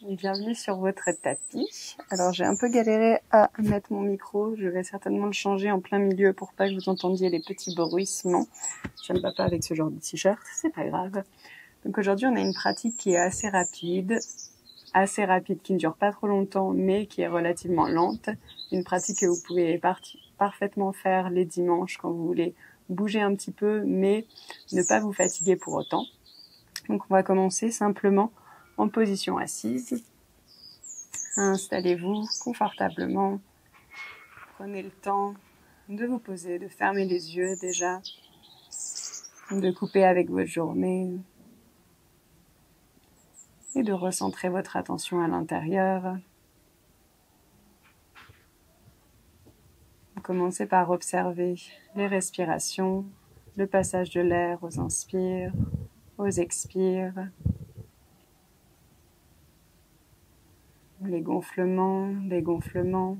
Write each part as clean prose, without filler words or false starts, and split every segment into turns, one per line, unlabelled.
Bienvenue sur votre tapis. Alors j'ai un peu galéré à mettre mon micro, je vais certainement le changer en plein milieu pour pas que vous entendiez les petits bruissements. Je ne vais pas avec ce genre de t-shirt, c'est pas grave. Donc aujourd'hui on a une pratique qui est assez rapide, qui ne dure pas trop longtemps mais qui est relativement lente. Une pratique que vous pouvez parfaitement faire les dimanches quand vous voulez bouger un petit peu mais ne pas vous fatiguer pour autant. Donc on va commencer simplement en position assise. Installez-vous confortablement. Prenez le temps de vous poser, de fermer les yeux déjà, de couper avec votre journée et de recentrer votre attention à l'intérieur. Commencez par observer les respirations, le passage de l'air aux inspires, aux expires, les gonflements, dégonflements.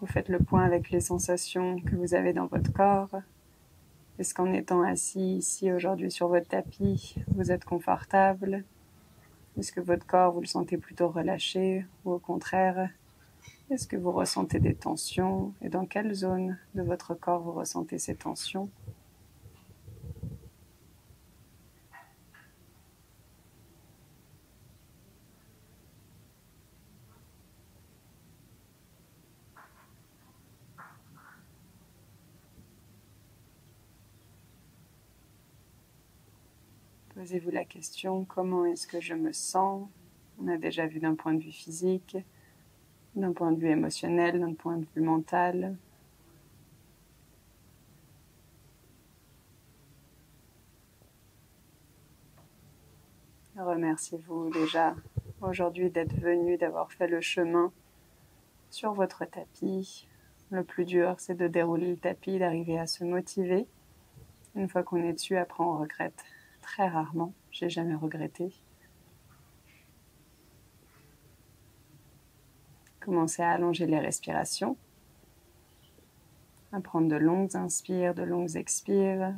Vous faites le point avec les sensations que vous avez dans votre corps. Est-ce qu'en étant assis ici aujourd'hui sur votre tapis, vous êtes confortable? Est-ce que votre corps, vous le sentez plutôt relâché ou au contraire, est-ce que vous ressentez des tensions? Et dans quelle zone de votre corps vous ressentez ces tensions? Posez-vous la question, comment est-ce que je me sens? On a déjà vu d'un point de vue physique, d'un point de vue émotionnel, d'un point de vue mental. Remerciez-vous déjà aujourd'hui d'être venu, d'avoir fait le chemin sur votre tapis. Le plus dur, c'est de dérouler le tapis, d'arriver à se motiver. Une fois qu'on est dessus, après on regrette très rarement. J'ai jamais regretté. Commencez à allonger les respirations, à prendre de longues inspires, de longues expires.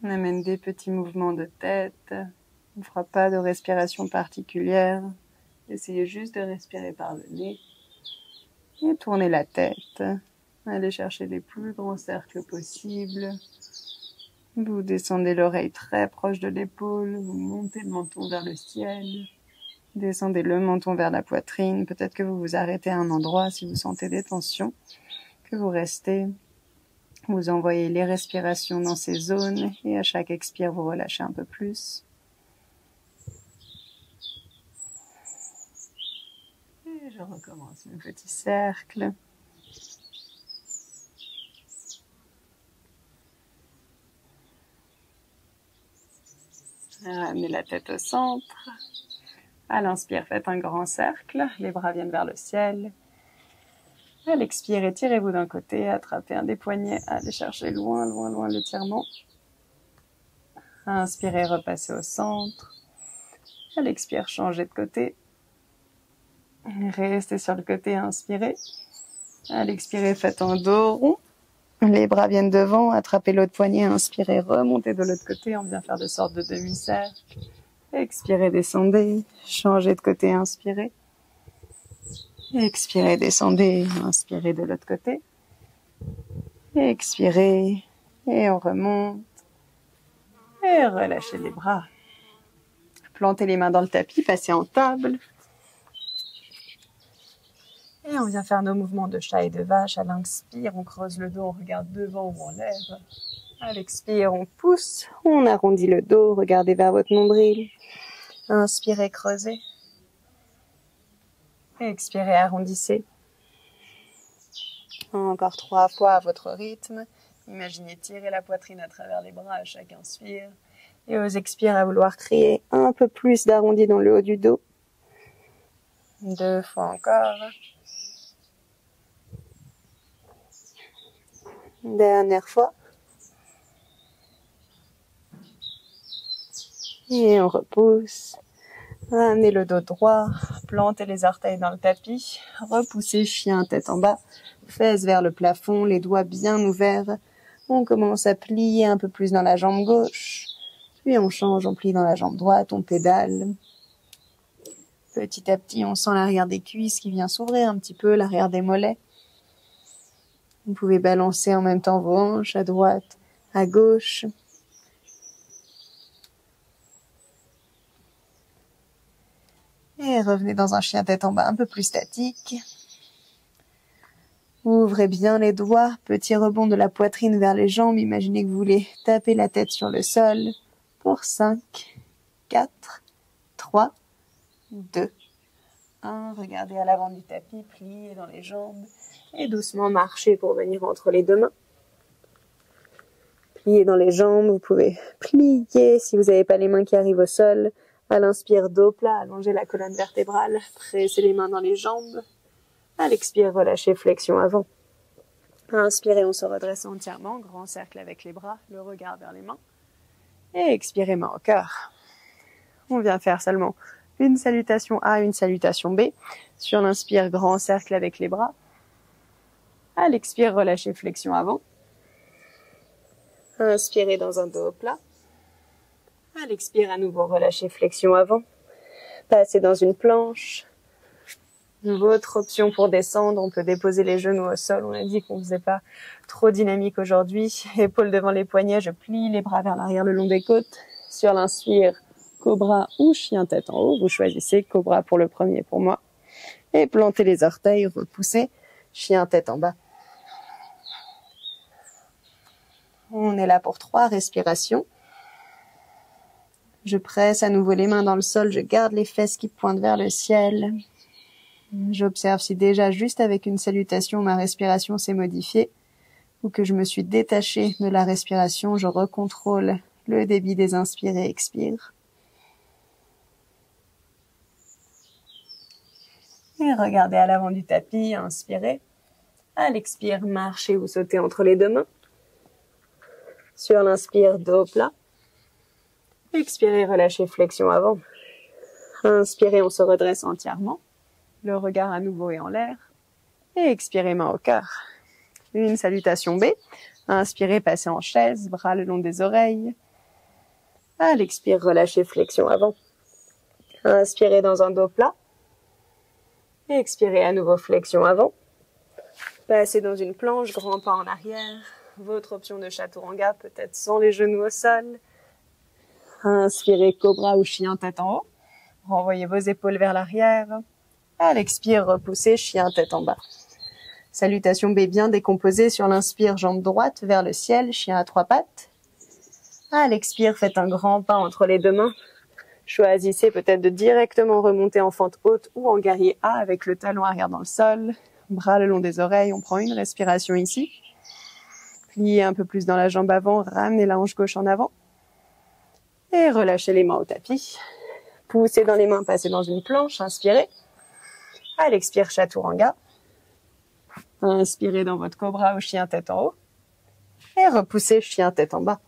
On amène des petits mouvements de tête. On ne fera pas de respiration particulière. Essayez juste de respirer par le nez et tournez la tête. Allez chercher les plus grands cercles possibles. Vous descendez l'oreille très proche de l'épaule, vous montez le menton vers le ciel, descendez le menton vers la poitrine. Peut-être que vous vous arrêtez à un endroit si vous sentez des tensions, que vous restez. Vous envoyez les respirations dans ces zones et à chaque expire, vous relâchez un peu plus. Et je recommence mes petits cercles. Ramenez la tête au centre. À l'inspire, faites un grand cercle. Les bras viennent vers le ciel. À l'expire, étirez-vous d'un côté. Attrapez un des poignets. Allez chercher loin, loin, loin l'étirement. Inspirez, repassez au centre. À l'expire, changez de côté. Restez sur le côté, inspirez. À l'expirer, faites un dos rond. Les bras viennent devant, attrapez l'autre poignet, inspirez, remontez de l'autre côté, on vient faire de sorte de demi-cercle. Expirez, descendez, changez de côté, inspirez. Expirez, descendez, inspirez de l'autre côté. Expirez, et on remonte. Et relâchez les bras. Plantez les mains dans le tapis, passez en table. Et on vient faire nos mouvements de chat et de vache. À l'inspire, on creuse le dos, on regarde devant ou on lève. À l'expire, on pousse, on arrondit le dos, regardez vers votre nombril. Inspirez, creusez. Expirez, arrondissez. Encore 3 fois à votre rythme. Imaginez tirer la poitrine à travers les bras à chaque inspire. Et aux expires, à vouloir créer un peu plus d'arrondi dans le haut du dos. 2 fois encore. Dernière fois. Et on repousse. Ramenez le dos droit, plantez les orteils dans le tapis, repoussez chien tête en bas, fesses vers le plafond, les doigts bien ouverts. On commence à plier un peu plus dans la jambe gauche, puis on change, on plie dans la jambe droite, on pédale. Petit à petit, on sent l'arrière des cuisses qui vient s'ouvrir un petit peu, l'arrière des mollets. Vous pouvez balancer en même temps vos hanches à droite, à gauche. Et revenez dans un chien tête en bas un peu plus statique. Ouvrez bien les doigts, petit rebond de la poitrine vers les jambes. Imaginez que vous voulez taper la tête sur le sol. Pour 5, 4, 3, 2, 1. Regardez à l'avant du tapis, pliez dans les jambes et doucement marchez pour venir entre les deux mains. Pliez dans les jambes, vous pouvez plier si vous n'avez pas les mains qui arrivent au sol. À l'inspire, dos plat, allongez la colonne vertébrale, pressez les mains dans les jambes. À l'expire, relâchez, flexion avant. À inspirer, on se redresse entièrement, grand cercle avec les bras, le regard vers les mains. Et expirez, main au cœur. On vient faire seulement une salutation A, une salutation B. Sur l'inspire, grand cercle avec les bras. À l'expire, relâchez, flexion avant. Inspirez dans un dos plat. À l'expire, à nouveau, relâchez, flexion avant. Passez dans une planche. Votre option pour descendre, on peut déposer les genoux au sol. On a dit qu'on ne faisait pas trop dynamique aujourd'hui. Épaules devant les poignets, je plie les bras vers l'arrière le long des côtes. Sur l'inspire, cobra ou chien tête en haut. Vous choisissez cobra pour le premier pour moi. Et plantez les orteils, repoussez, chien tête en bas. On est là pour 3 respirations. Je presse à nouveau les mains dans le sol, je garde les fesses qui pointent vers le ciel. J'observe si déjà, juste avec une salutation, ma respiration s'est modifiée ou que je me suis détachée de la respiration. Je recontrôle le débit des inspires et expires. Et regardez à l'avant du tapis, inspirez. À l'expire, marchez ou sautez entre les deux mains. Sur l'inspire, dos plat. Expirez, relâchez, flexion avant. Inspirez, on se redresse entièrement. Le regard à nouveau est en l'air. Et expirez, main au cœur. Une salutation B. Inspirez, passez en chaise, bras le long des oreilles. À l'expire, relâchez, flexion avant. Inspirez dans un dos plat. Et expirez à nouveau, flexion avant. Passez dans une planche, grand pas en arrière. Votre option de chaturanga, peut-être sans les genoux au sol. Inspirez, cobra ou chien tête en haut. Renvoyez vos épaules vers l'arrière. À l'expire, repoussez, chien tête en bas. Salutation B bien décomposée. Sur l'inspire, jambe droite vers le ciel, chien à 3 pattes. À l'expire, faites un grand pas entre les deux mains. Choisissez peut-être de directement remonter en fente haute ou en guerrier A avec le talon arrière dans le sol. Bras le long des oreilles, on prend une respiration ici. Pliez un peu plus dans la jambe avant, ramenez la hanche gauche en avant. Et relâchez les mains au tapis. Poussez dans les mains, passez dans une planche, inspirez. À l'expire, chaturanga. Inspirez dans votre cobra ou chien tête en haut. Et repoussez, chien tête en bas.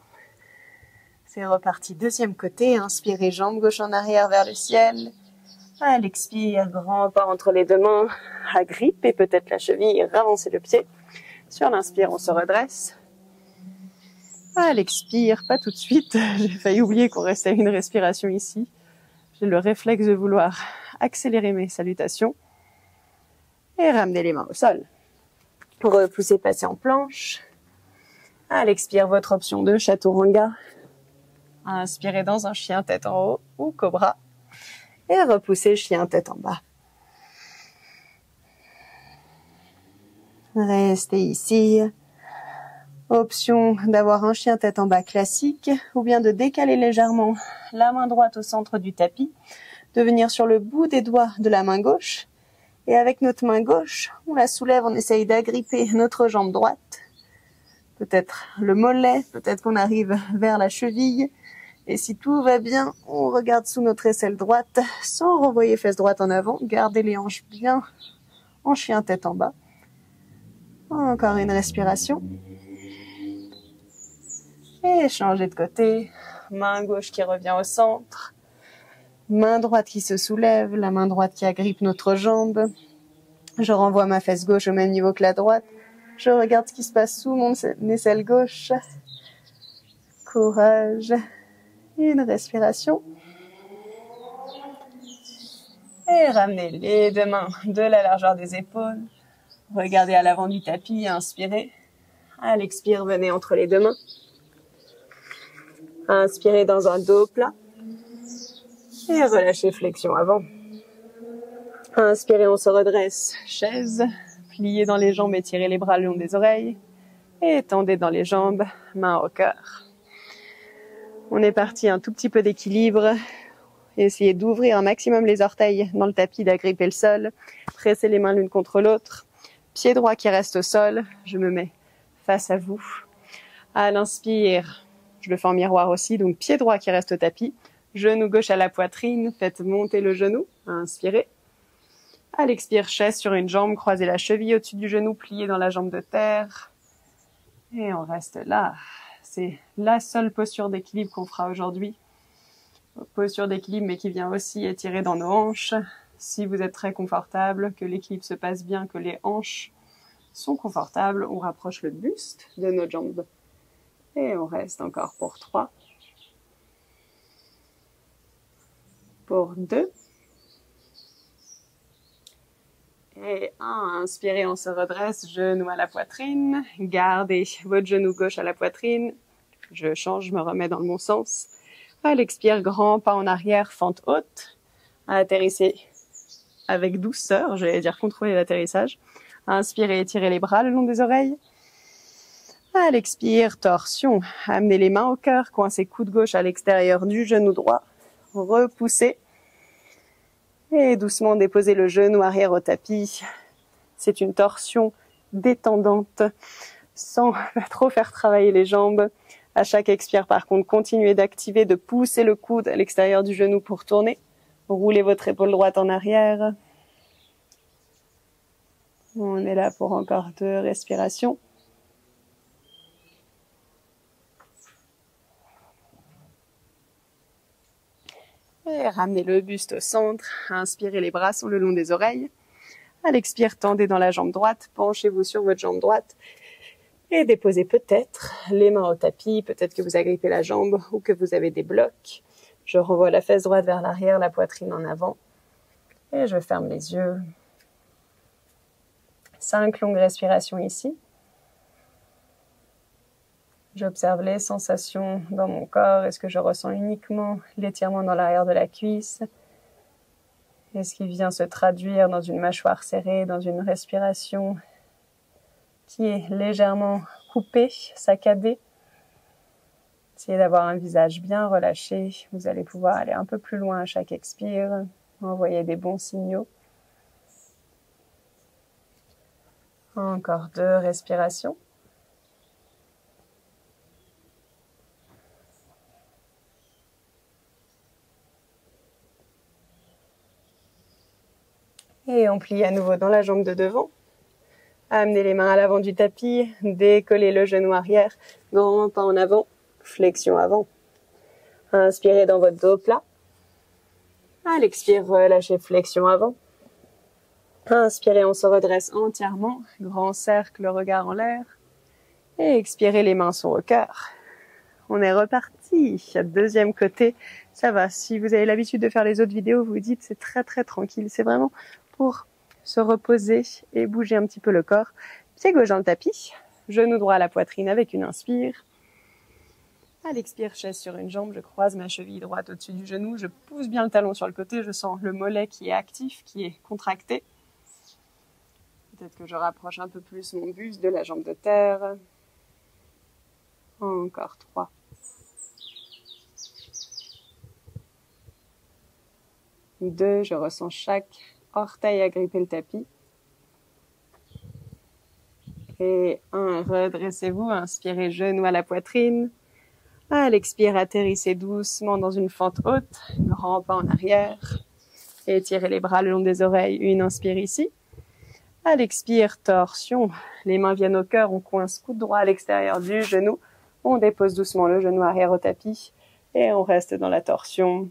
C'est reparti, deuxième côté. Inspirez, jambe gauche en arrière vers le ciel. À l'expire, grand pas entre les deux mains. Agrippez peut-être la cheville, ravancez le pied. Sur l'inspire, on se redresse. À l'expire, pas tout de suite. J'ai failli oublier qu'on restait à une respiration ici. J'ai le réflexe de vouloir accélérer mes salutations. Et ramener les mains au sol. Repoussez, passez en planche. À l'expire, votre option de chaturanga. Inspirez dans un chien tête en haut ou cobra. Et repoussez, chien tête en bas. Restez ici. Option d'avoir un chien tête en bas classique ou bien de décaler légèrement la main droite au centre du tapis, de venir sur le bout des doigts de la main gauche et avec notre main gauche, on la soulève, on essaye d'agripper notre jambe droite, peut-être le mollet, peut-être qu'on arrive vers la cheville et si tout va bien, on regarde sous notre aisselle droite sans renvoyer fesse droite en avant, gardez les hanches bien en chien tête en bas. Encore une respiration. Et changez de côté. Main gauche qui revient au centre. Main droite qui se soulève, la main droite qui agrippe notre jambe. Je renvoie ma fesse gauche au même niveau que la droite. Je regarde ce qui se passe sous mon aisselle gauche. Courage. Une respiration. Et ramenez les deux mains de la largeur des épaules. Regardez à l'avant du tapis, inspirez. À l'expire, venez entre les deux mains. Inspirez dans un dos plat. Et relâchez, flexion avant. Inspirez, on se redresse. Chaise, pliez dans les jambes, étirez les bras le long des oreilles. Et tendez dans les jambes, main au cœur. On est parti, un tout petit peu d'équilibre. Essayez d'ouvrir un maximum les orteils dans le tapis, d'agripper le sol. Pressez les mains l'une contre l'autre. Pied droit qui reste au sol. Je me mets face à vous. À l'inspire, je le fais en miroir aussi. Donc pied droit qui reste au tapis. Genou gauche à la poitrine. Faites monter le genou. Inspirez. À l'expire, chaise sur une jambe. Croisez la cheville au-dessus du genou. Pliez dans la jambe de terre. Et on reste là. C'est la seule posture d'équilibre qu'on fera aujourd'hui. Posture d'équilibre, mais qui vient aussi étirer dans nos hanches. Si vous êtes très confortable, que l'équilibre se passe bien, que les hanches sont confortables, on rapproche le buste de nos jambes. Et on reste encore pour 3. Pour 2. Et 1. Inspirez, on se redresse, genou à la poitrine. Gardez votre genou gauche à la poitrine. Je change, je me remets dans le bon sens. À l'expire, grand pas en arrière, fente haute. Atterrissez avec douceur, j'allais dire contrôler l'atterrissage. Inspirez, étirez les bras le long des oreilles. À l'expire, torsion. Amenez les mains au cœur, coincez coude gauche à l'extérieur du genou droit. Repoussez. Et doucement déposez le genou arrière au tapis. C'est une torsion détendante, sans trop faire travailler les jambes. À chaque expire, par contre, continuez d'activer, de pousser le coude à l'extérieur du genou pour tourner. Roulez votre épaule droite en arrière. On est là pour encore 2 respirations. Et ramenez le buste au centre. Inspirez, les bras sont le long des oreilles. À l'expire, tendez dans la jambe droite. Penchez-vous sur votre jambe droite. Et déposez peut-être les mains au tapis. Peut-être que vous agrippez la jambe ou que vous avez des blocs. Je renvoie la fesse droite vers l'arrière, la poitrine en avant. Et je ferme les yeux. 5 longues respirations ici. J'observe les sensations dans mon corps. Est-ce que je ressens uniquement l'étirement dans l'arrière de la cuisse? Est-ce qu'il vient se traduire dans une mâchoire serrée, dans une respiration qui est légèrement coupée, saccadée? Essayez d'avoir un visage bien relâché. Vous allez pouvoir aller un peu plus loin à chaque expire. Envoyer des bons signaux. Encore 2 respirations. Et on plie à nouveau dans la jambe de devant. Amenez les mains à l'avant du tapis. Décollez le genou arrière. Grand pas en avant. Flexion avant. Inspirez dans votre dos plat. À l'expire, relâchez, flexion avant. Inspirez, on se redresse entièrement. Grand cercle, regard en l'air. Et expirez, les mains sont au cœur. On est reparti. Deuxième côté, ça va. Si vous avez l'habitude de faire les autres vidéos, vous dites c'est très très tranquille. C'est vraiment pour se reposer et bouger un petit peu le corps. Pied gauche dans le tapis. Genou droit à la poitrine avec une inspire. À l'expire, chaise sur une jambe, je croise ma cheville droite au-dessus du genou, je pousse bien le talon sur le côté, je sens le mollet qui est actif, qui est contracté. Peut-être que je rapproche un peu plus mon buste de la jambe de terre. Encore 3. Deux, je ressens chaque orteil agripper le tapis. Et 1, redressez-vous, inspirez, genou à la poitrine. À l'expire, atterrissez doucement dans une fente haute, grand pas en arrière. Étirez les bras le long des oreilles, une inspire ici. À l'expire, torsion, les mains viennent au cœur, on coince coude droit à l'extérieur du genou. On dépose doucement le genou arrière au tapis et on reste dans la torsion.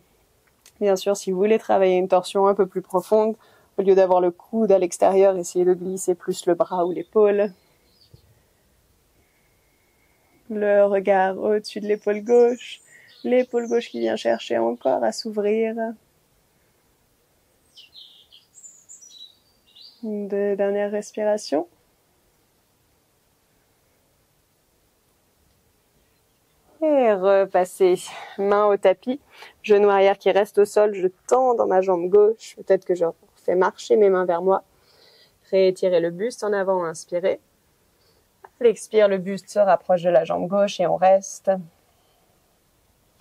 Bien sûr, si vous voulez travailler une torsion un peu plus profonde, au lieu d'avoir le coude à l'extérieur, essayez de glisser plus le bras ou l'épaule. Le regard au-dessus de l'épaule gauche qui vient chercher encore à s'ouvrir. 2 dernières respirations. Et repassez, main au tapis, genou arrière qui reste au sol, je tends dans ma jambe gauche, peut-être que je fais marcher mes mains vers moi. Réétirez le buste en avant, inspirez. À l'expire, le buste se rapproche de la jambe gauche et on reste.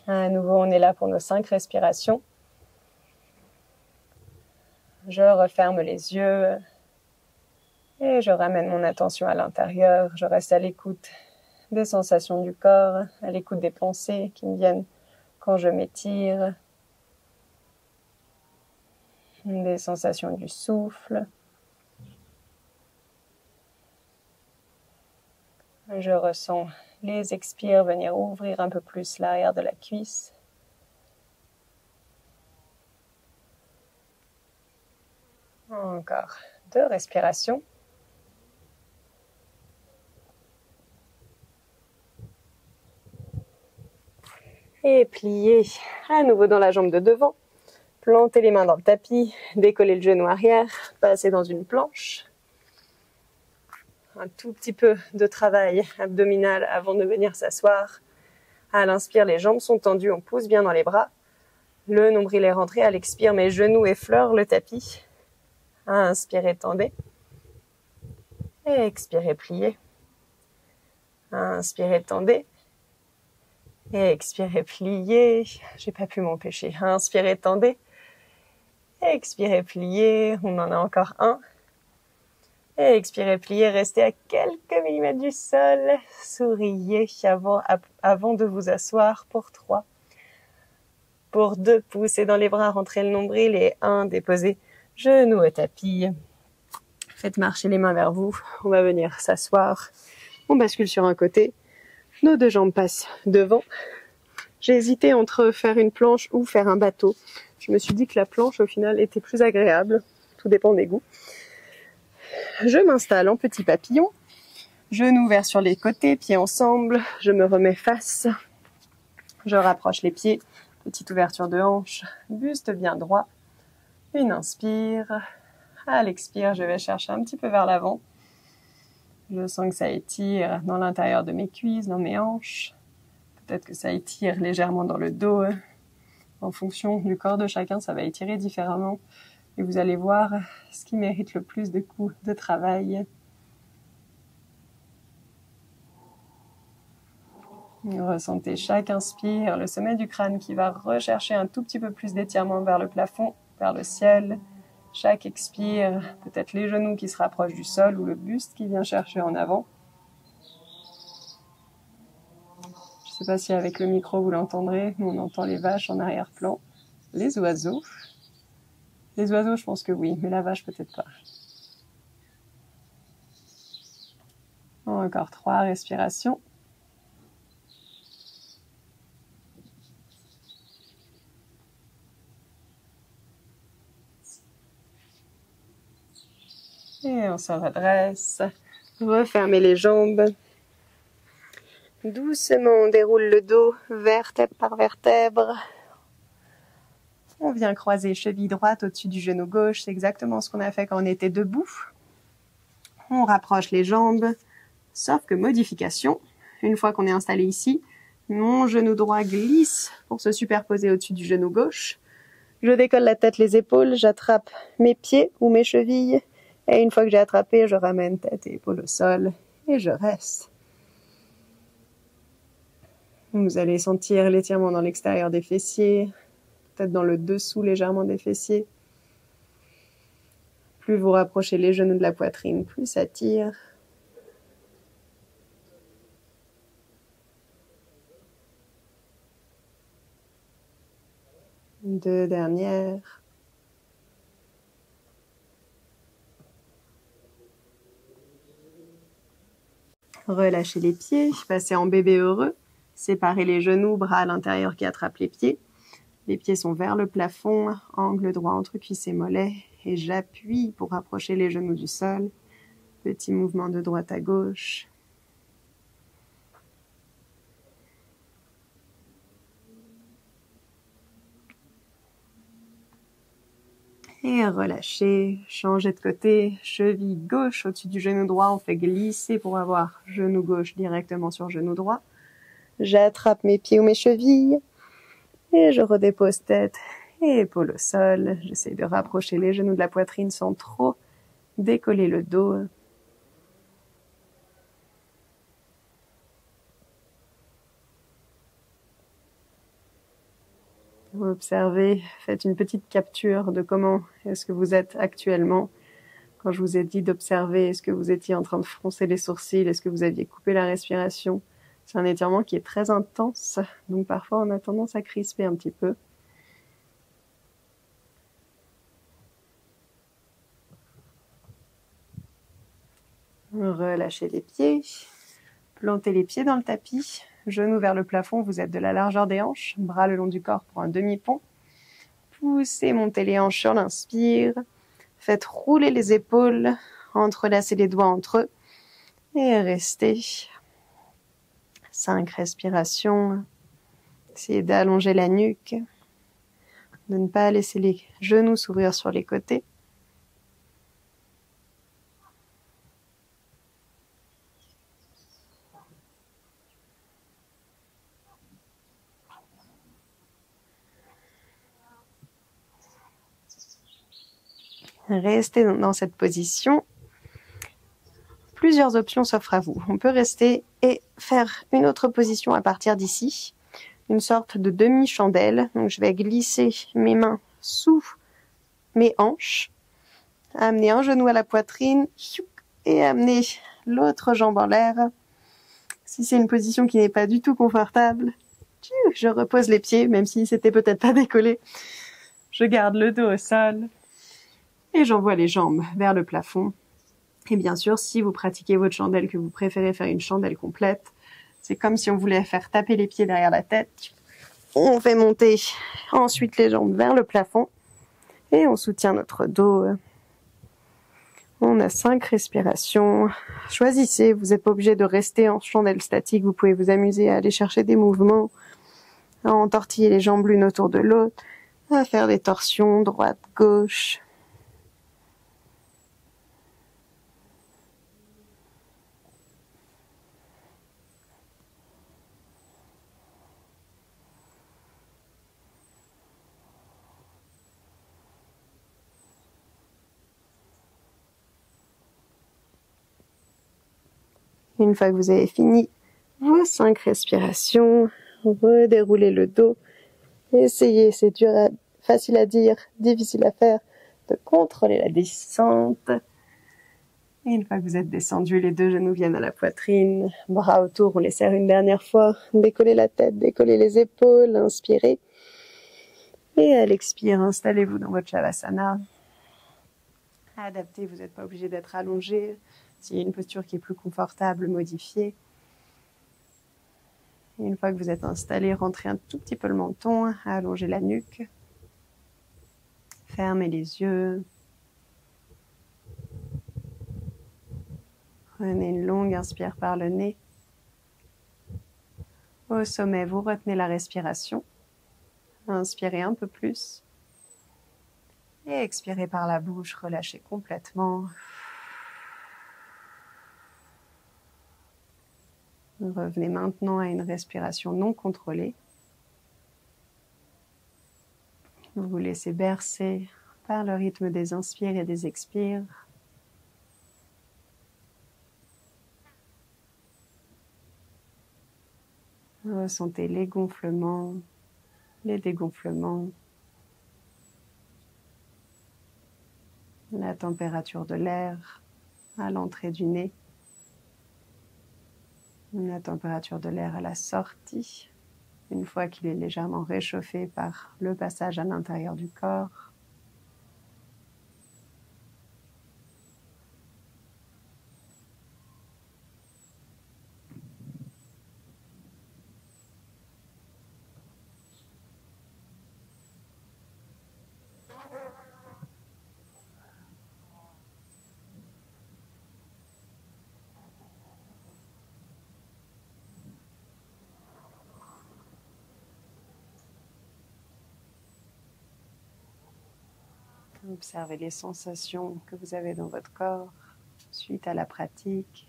À nouveau, on est là pour nos 5 respirations. Je referme les yeux et je ramène mon attention à l'intérieur. Je reste à l'écoute des sensations du corps, à l'écoute des pensées qui me viennent quand je m'étire, des sensations du souffle. Je ressens les expires venir ouvrir un peu plus l'arrière de la cuisse. Encore 2 respirations. Et pliez à nouveau dans la jambe de devant. Plantez les mains dans le tapis, décollez le genou arrière, passez dans une planche. Un tout petit peu de travail abdominal avant de venir s'asseoir. À l'inspire, les jambes sont tendues, on pousse bien dans les bras. Le nombril est rentré. À l'expire, mes genoux effleurent le tapis. Inspirez, tendez. Et expirez, pliez. Inspirez, tendez. Et expirez, pliez. J'ai pas pu m'empêcher. Inspirez, tendez. Et expirez, pliez. On en a encore un. Et expirez, pliez. Restez à quelques millimètres du sol. Souriez avant de vous asseoir pour 3. Pour 2, poussez dans les bras, rentrez le nombril. Et 1, déposez genou au tapis. Faites marcher les mains vers vous. On va venir s'asseoir. On bascule sur un côté. Nos 2 jambes passent devant. J'ai hésité entre faire une planche ou faire un bateau. Je me suis dit que la planche, au final, était plus agréable. Tout dépend des goûts. Je m'installe en petit papillon. Genoux ouverts sur les côtés, pieds ensemble. Je me remets face. Je rapproche les pieds. Petite ouverture de hanche. Buste bien droit. Une inspire. À l'expire, je vais chercher un petit peu vers l'avant. Je sens que ça étire dans l'intérieur de mes cuisses, dans mes hanches. Peut-être que ça étire légèrement dans le dos. En fonction du corps de chacun, ça va étirer différemment. Et vous allez voir ce qui mérite le plus de coups de travail. Ressentez chaque inspire, le sommet du crâne qui va rechercher un tout petit peu plus d'étirement vers le plafond, vers le ciel. Chaque expire, peut-être les genoux qui se rapprochent du sol ou le buste qui vient chercher en avant. Je ne sais pas si avec le micro vous l'entendrez, nous on entend les vaches en arrière-plan, les oiseaux. Les oiseaux, je pense que oui, mais la vache peut-être pas. Encore 3 respirations. Et on se redresse. Refermez les jambes. Doucement, on déroule le dos, vertèbre par vertèbre. On vient croiser cheville droite au-dessus du genou gauche. C'est exactement ce qu'on a fait quand on était debout. On rapproche les jambes, sauf que modification. Une fois qu'on est installé ici, mon genou droit glisse pour se superposer au-dessus du genou gauche. Je décolle la tête, les épaules, j'attrape mes pieds ou mes chevilles. Et une fois que j'ai attrapé, je ramène tête et épaules au sol et je reste. Vous allez sentir l'étirement dans l'extérieur des fessiers, peut-être dans le dessous légèrement des fessiers. Plus vous rapprochez les genoux de la poitrine, plus ça tire. Deux dernières. Relâchez les pieds, passez en bébé heureux. Séparez les genoux, bras à l'intérieur qui attrapent les pieds. Les pieds sont vers le plafond, angle droit entre cuisses et mollets, et j'appuie pour rapprocher les genoux du sol. Petit mouvement de droite à gauche. Et relâchez, changez de côté, cheville gauche au-dessus du genou droit, on fait glisser pour avoir genou gauche directement sur genou droit. J'attrape mes pieds ou mes chevilles et je redépose tête et épaules au sol. J'essaie de rapprocher les genoux de la poitrine sans trop décoller le dos. Vous observez, faites une petite capture de comment est-ce que vous êtes actuellement. Quand je vous ai dit d'observer, est-ce que vous étiez en train de froncer les sourcils, est-ce que vous aviez coupé la respiration? C'est un étirement qui est très intense, donc parfois on a tendance à crisper un petit peu. Relâchez les pieds, plantez les pieds dans le tapis, genoux vers le plafond, vous êtes de la largeur des hanches, bras le long du corps pour un demi-pont. Poussez, montez les hanches sur l'inspire, faites rouler les épaules, entrelacez les doigts entre eux et restez. 5 respirations. Essayez d'allonger la nuque, de ne pas laisser les genoux s'ouvrir sur les côtés. Restez dans cette position. Plusieurs options s'offrent à vous. On peut rester et faire une autre position à partir d'ici, une sorte de demi-chandelle. Donc je vais glisser mes mains sous mes hanches, amener un genou à la poitrine et amener l'autre jambe en l'air. Si c'est une position qui n'est pas du tout confortable, je repose les pieds, même si c'était peut-être pas décollé. Je garde le dos au sol et j'envoie les jambes vers le plafond. Et bien sûr, si vous pratiquez votre chandelle, que vous préférez faire une chandelle complète, c'est comme si on voulait faire taper les pieds derrière la tête. On fait monter ensuite les jambes vers le plafond et on soutient notre dos. On a 5 respirations. Choisissez, vous n'êtes pas obligé de rester en chandelle statique, vous pouvez vous amuser à aller chercher des mouvements, à entortiller les jambes l'une autour de l'autre, à faire des torsions droite, gauche. Une fois que vous avez fini vos 5 respirations, redéroulez le dos. Essayez, c'est dur, facile à dire, difficile à faire, de contrôler la descente. Et une fois que vous êtes descendu, les 2 genoux viennent à la poitrine, bras autour, on les serre une dernière fois. Décollez la tête, décollez les épaules, inspirez. Et à l'expire, installez-vous dans votre Shavasana. Adaptez, vous n'êtes pas obligé d'être allongé. S'il y a une posture qui est plus confortable, modifiez. Et une fois que vous êtes installé, rentrez un tout petit peu le menton, allongez la nuque. Fermez les yeux. Prenez une longue inspire par le nez. Au sommet, vous retenez la respiration. Inspirez un peu plus. Et expirez par la bouche, relâchez complètement. Revenez maintenant à une respiration non contrôlée. Vous vous laissez bercer par le rythme des inspires et des expires. Ressentez les gonflements, les dégonflements, la température de l'air à l'entrée du nez, la température de l'air à la sortie, une fois qu'il est légèrement réchauffé par le passage à l'intérieur du corps. Observez les sensations que vous avez dans votre corps suite à la pratique.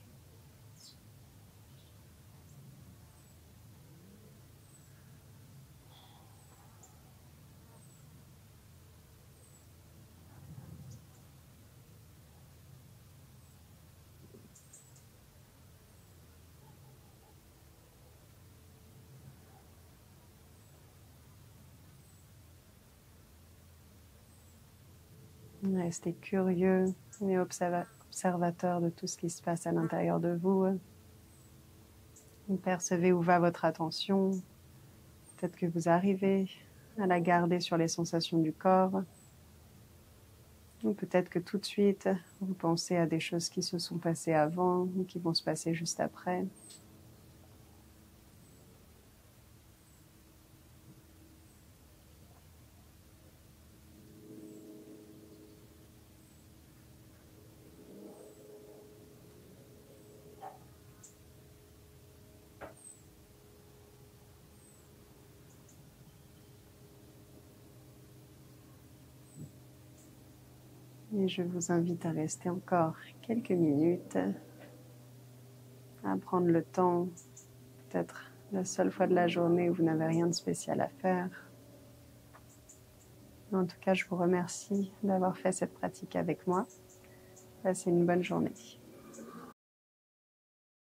Restez curieux et observateur de tout ce qui se passe à l'intérieur de vous. Vous percevez où va votre attention. Peut-être que vous arrivez à la garder sur les sensations du corps. Ou peut-être que tout de suite, vous pensez à des choses qui se sont passées avant ou qui vont se passer juste après. Et je vous invite à rester encore quelques minutes, à prendre le temps, peut-être la seule fois de la journée où vous n'avez rien de spécial à faire. En tout cas, je vous remercie d'avoir fait cette pratique avec moi. Passez une bonne journée.